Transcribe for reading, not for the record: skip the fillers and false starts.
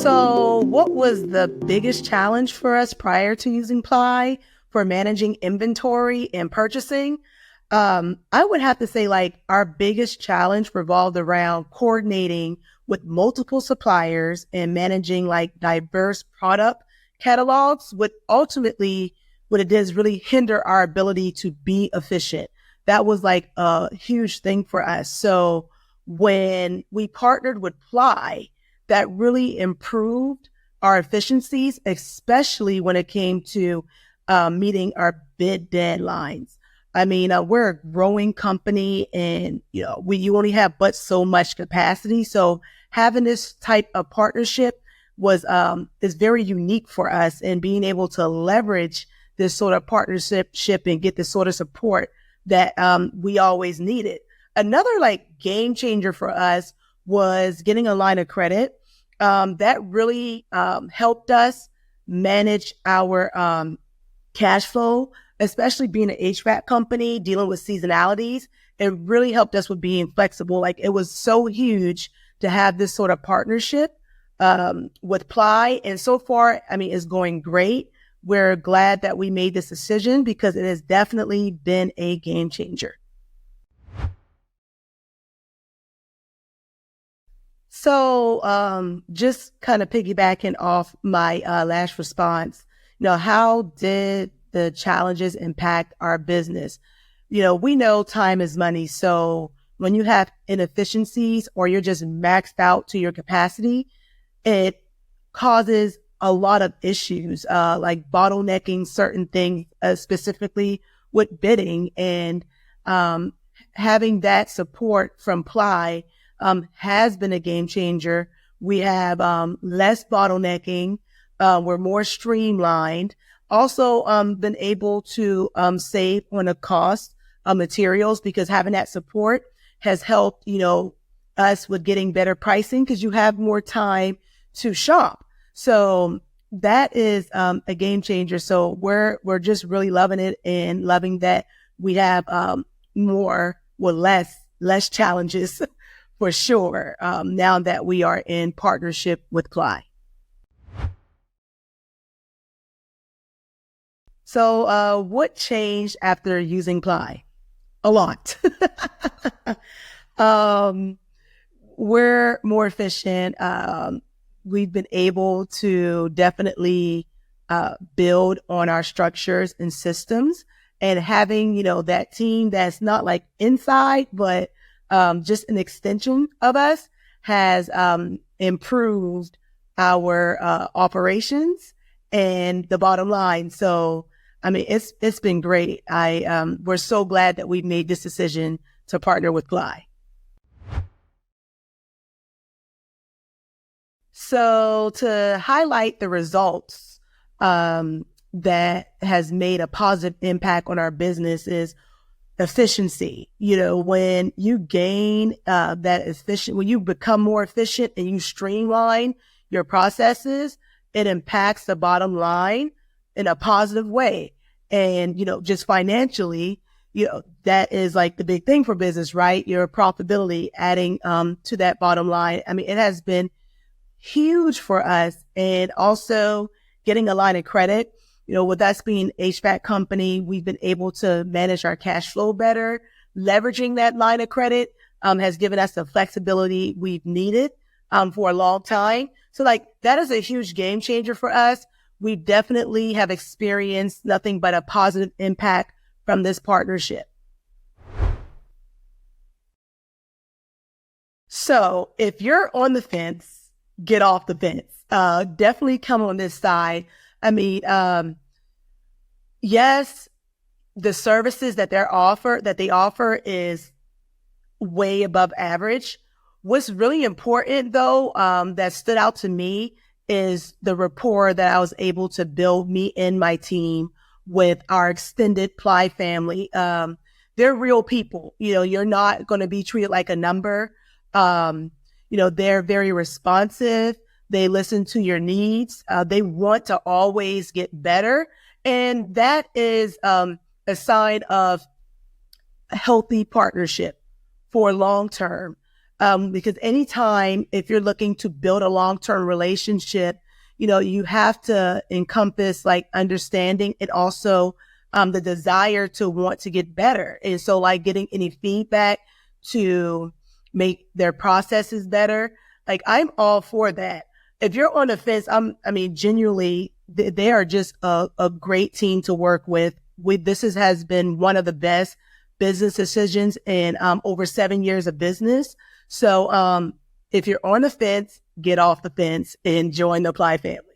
So, what was the biggest challenge for us prior to using Ply for managing inventory and purchasing? I would have to say, like, our biggest challenge revolved around coordinating with multiple suppliers and managing like diverse product catalogs. What it does really hinder our ability to be efficient. That was like a huge thing for us. So, when we partnered with Ply, that really improved our efficiencies, especially when it came to meeting our bid deadlines. I mean, we're a growing company, and you only have but so much capacity. So having this type of partnership was is very unique for us, and being able to leverage this sort of partnership and get the sort of support that we always needed. Another like game changer for us was getting a line of credit. That really helped us manage our cash flow, especially being an HVAC company, dealing with seasonalities. It really helped us with being flexible. Like, it was so huge to have this sort of partnership with Ply. And so far, I mean, it's going great. We're glad that we made this decision because it has definitely been a game changer. So, just kind of piggybacking off my last response, how did the challenges impact our business? We know time is money. So when you have inefficiencies or you're just maxed out to your capacity, it causes a lot of issues, like bottlenecking certain things, specifically with bidding, and having that support from Ply has been a game changer. We have less bottlenecking. We're more streamlined. Also, been able to save on the cost of materials because having that support has helped, us with getting better pricing because you have more time to shop. So that is a game changer. So we're just really loving it and loving that we have less challenges for sure, now that we are in partnership with Ply. So what changed after using Ply? A lot. um, we're more efficient. We've been able to definitely build on our structures and systems, and having, that team that's not like inside, but just an extension of us has improved our operations and the bottom line. So, I mean, it's been great. We're so glad that we made this decision to partner with Ply. So to highlight the results that has made a positive impact on our business is efficiency. When you gain when you become more efficient and you streamline your processes, it impacts the bottom line in a positive way. And, just financially, that is like the big thing for business, right? Your profitability adding to that bottom line. I mean, it has been huge for us. And also getting a line of credit, with us being an HVAC company, we've been able to manage our cash flow better. Leveraging that line of credit has given us the flexibility we've needed for a long time. So like, that is a huge game changer for us. We definitely have experienced nothing but a positive impact from this partnership. So if you're on the fence, get off the fence. Definitely come on this side. I mean, yes, the services that they offer is way above average. What's really important though, that stood out to me is the rapport that I was able to build, me and my team, with our extended Ply family. They're real people. You're not going to be treated like a number. They're very responsive. They listen to your needs. They want to always get better. And that is a sign of a healthy partnership for long term. Because anytime if you're looking to build a long-term relationship, you have to encompass like understanding and also the desire to want to get better. And so like getting any feedback to make their processes better, like I'm all for that. If you're on the fence, genuinely, they are just a great team to work with. Has been one of the best business decisions in over 7 years of business. So if you're on the fence, get off the fence and join the Apply family.